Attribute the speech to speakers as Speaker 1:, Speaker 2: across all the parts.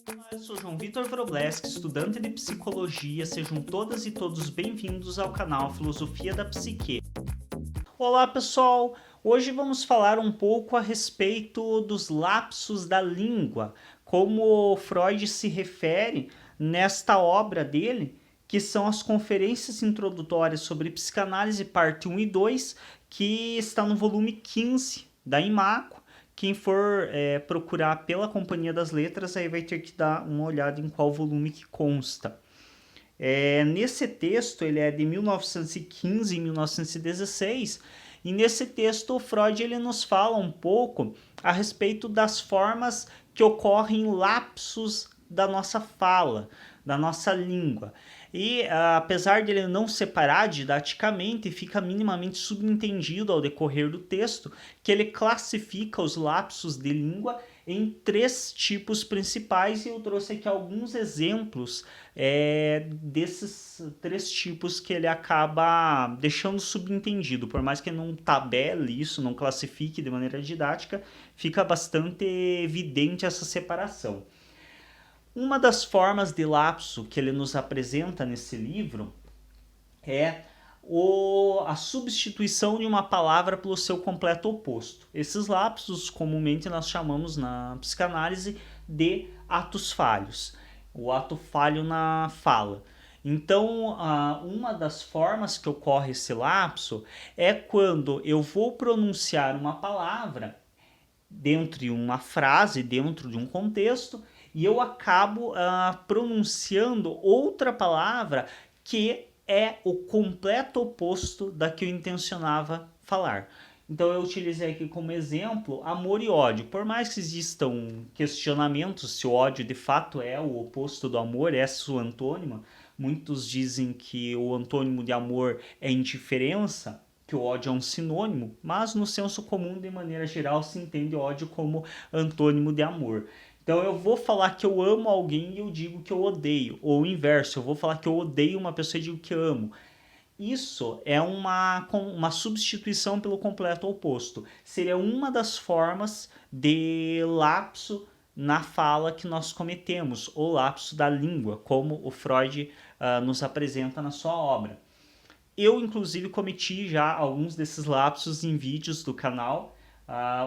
Speaker 1: Olá, eu sou João Vitor Wrobleski, estudante de psicologia. Sejam todas e todos bem-vindos ao canal Filosofia da Psique. Olá, pessoal! Hoje vamos falar um pouco a respeito dos lapsos da língua, como Freud se refere nesta obra dele, que são as Conferências Introdutórias sobre Psicanálise, parte 1 e 2, que está no volume 15 da Imaco. Quem for procurar pela Companhia das Letras, aí vai ter que dar uma olhada em qual volume que consta. Nesse texto, ele é de 1915 e 1916, e nesse texto o Freud ele nos fala um pouco a respeito das formas que ocorrem lapsos da nossa fala, da nossa língua. E apesar de ele não separar didaticamente, fica minimamente subentendido ao decorrer do texto que ele classifica os lapsos de língua em 3 tipos principais, e eu trouxe aqui alguns exemplos desses 3 tipos que ele acaba deixando subentendido. Por mais que ele não tabele isso, não classifique de maneira didática, fica bastante evidente essa separação. Uma das formas de lapso que ele nos apresenta nesse livro é a substituição de uma palavra pelo seu completo oposto. Esses lapsos comumente nós chamamos na psicanálise de atos falhos, o ato falho na fala. Então, uma das formas que ocorre esse lapso é quando eu vou pronunciar uma palavra dentro de uma frase, dentro de um contexto, e eu acabo pronunciando outra palavra que é o completo oposto da que eu intencionava falar. Então eu utilizei aqui como exemplo amor e ódio. Por mais que existam questionamentos se o ódio de fato é o oposto do amor, é sua antônima, muitos dizem que o antônimo de amor é indiferença, que o ódio é um sinônimo, mas no senso comum, de maneira geral, se entende ódio como antônimo de amor. Então eu vou falar que eu amo alguém e eu digo que eu odeio, ou o inverso, eu vou falar que eu odeio uma pessoa e digo que amo. Isso é uma substituição pelo completo oposto. Seria uma das formas de lapso na fala que nós cometemos, ou lapso da língua, como o Freud nos apresenta na sua obra. Eu, inclusive, cometi já alguns desses lapsos em vídeos do canal.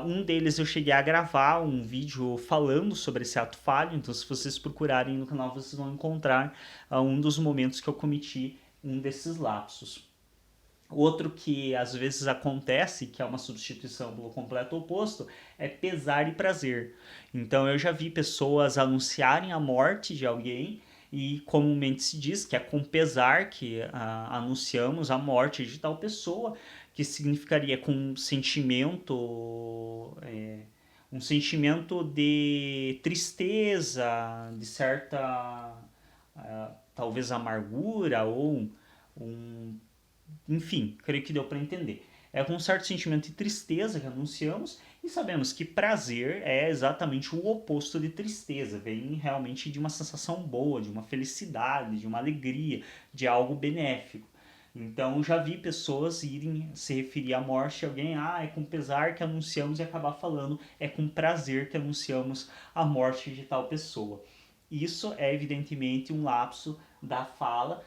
Speaker 1: Um deles eu cheguei a gravar um vídeo falando sobre esse ato falho, então se vocês procurarem no canal vocês vão encontrar um dos momentos que eu cometi um desses lapsos. Outro que às vezes acontece, que é uma substituição pelo completo oposto, é pesar e prazer. Então eu já vi pessoas anunciarem a morte de alguém e comumente se diz que é com pesar que anunciamos a morte de tal pessoa, que significaria com um sentimento de tristeza, de certa talvez amargura ou enfim, creio que deu para entender. É com um certo sentimento de tristeza que anunciamos, e sabemos que prazer é exatamente o oposto de tristeza, vem realmente de uma sensação boa, de uma felicidade, de uma alegria, de algo benéfico. Então já vi pessoas irem se referir à morte de alguém, é com pesar que anunciamos, e acabar falando é com prazer que anunciamos a morte de tal pessoa. Isso é evidentemente um lapso da fala,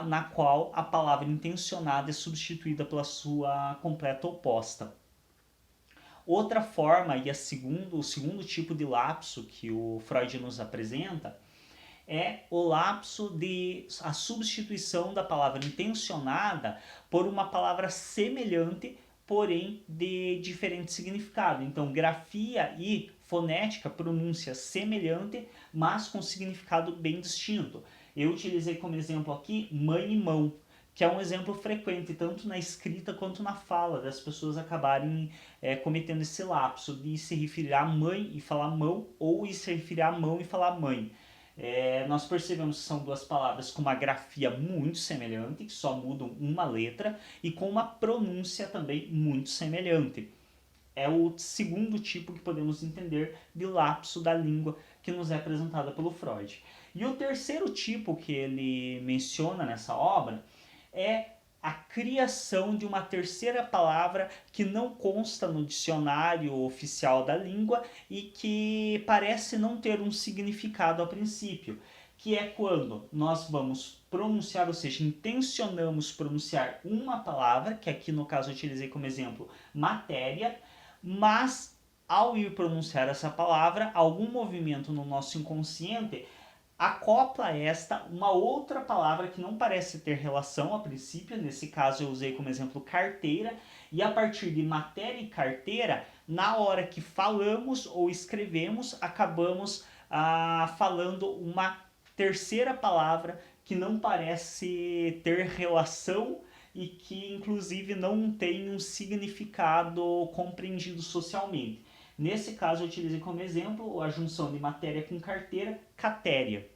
Speaker 1: na qual a palavra intencionada é substituída pela sua completa oposta. Outra forma, e o segundo tipo de lapso que o Freud nos apresenta, é o lapso de a substituição da palavra intencionada por uma palavra semelhante, porém de diferente significado. Então, grafia e fonética, pronúncia semelhante, mas com significado bem distinto. Eu utilizei como exemplo aqui mãe e mão, que é um exemplo frequente tanto na escrita quanto na fala, das pessoas acabarem cometendo esse lapso de se referir à mãe e falar mão, ou se referir à mão e falar mãe. Nós percebemos que são duas palavras com uma grafia muito semelhante, que só mudam uma letra, e com uma pronúncia também muito semelhante. É o segundo tipo que podemos entender de lapso da língua que nos é apresentada pelo Freud. E o terceiro tipo que ele menciona nessa obra é a criação de uma terceira palavra que não consta no dicionário oficial da língua e que parece não ter um significado a princípio, que é quando nós vamos pronunciar, ou seja, intencionamos pronunciar uma palavra, que aqui no caso eu utilizei como exemplo matéria, mas ao ir pronunciar essa palavra, algum movimento no nosso inconsciente acopla a esta uma outra palavra que não parece ter relação a princípio, nesse caso eu usei como exemplo carteira, e a partir de matéria e carteira, na hora que falamos ou escrevemos, acabamos falando uma terceira palavra que não parece ter relação e que inclusive não tem um significado compreendido socialmente. Nesse caso eu utilizei como exemplo a junção de matéria com carteira, catéria.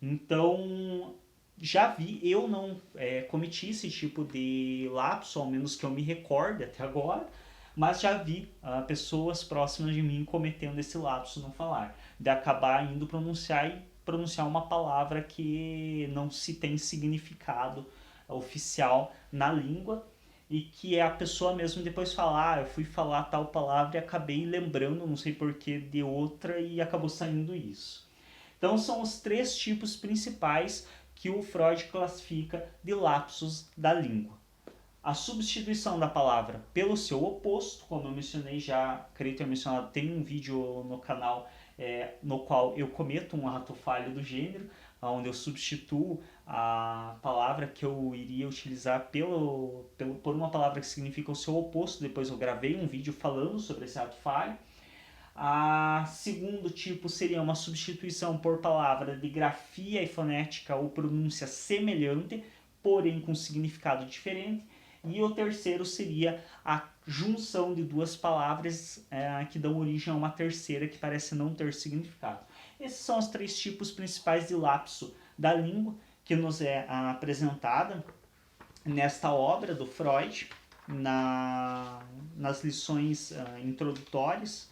Speaker 1: Então, já vi, eu não cometi esse tipo de lapso, ao menos que eu me recorde até agora, mas já vi pessoas próximas de mim cometendo esse lapso no falar, de acabar indo pronunciar uma palavra que não se tem significado oficial na língua e que a pessoa mesmo depois falar, eu fui falar tal palavra e acabei lembrando, não sei porquê, de outra e acabou saindo isso. Então são os 3 tipos principais que o Freud classifica de lapsos da língua. A substituição da palavra pelo seu oposto, como eu mencionei já, creio ter mencionado, tem um vídeo no canal no qual eu cometo um ato falho do gênero, onde eu substituo a palavra que eu iria utilizar por uma palavra que significa o seu oposto. Depois eu gravei um vídeo falando sobre esse ato falho. A segundo tipo seria uma substituição por palavra de grafia e fonética ou pronúncia semelhante, porém com significado diferente. E o terceiro seria a junção de 2 palavras que dão origem a uma terceira que parece não ter significado. Esses são os 3 tipos principais de lapso da língua que nos é apresentada nesta obra do Freud, nas lições introdutórias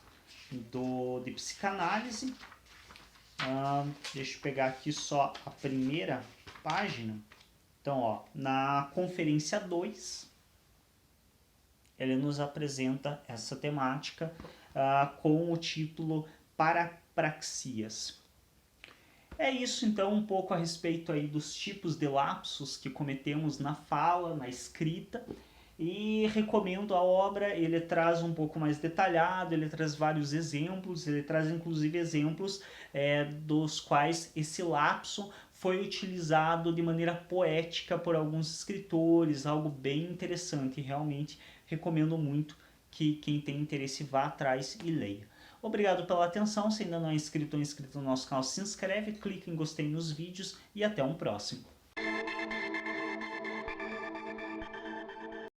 Speaker 1: de psicanálise. Deixa eu pegar aqui só a primeira página. Então, ó, na conferência 2, ele nos apresenta essa temática com o título Parapraxias. É isso então um pouco a respeito aí dos tipos de lapsos que cometemos na fala, na escrita, e recomendo a obra. Ele traz um pouco mais detalhado, ele traz vários exemplos, ele traz inclusive exemplos dos quais esse lapso foi utilizado de maneira poética por alguns escritores, algo bem interessante. Realmente recomendo muito que quem tem interesse vá atrás e leia. Obrigado pela atenção. Se ainda não é inscrito ou inscrito no nosso canal, se inscreve, clica em gostei nos vídeos e até um próximo.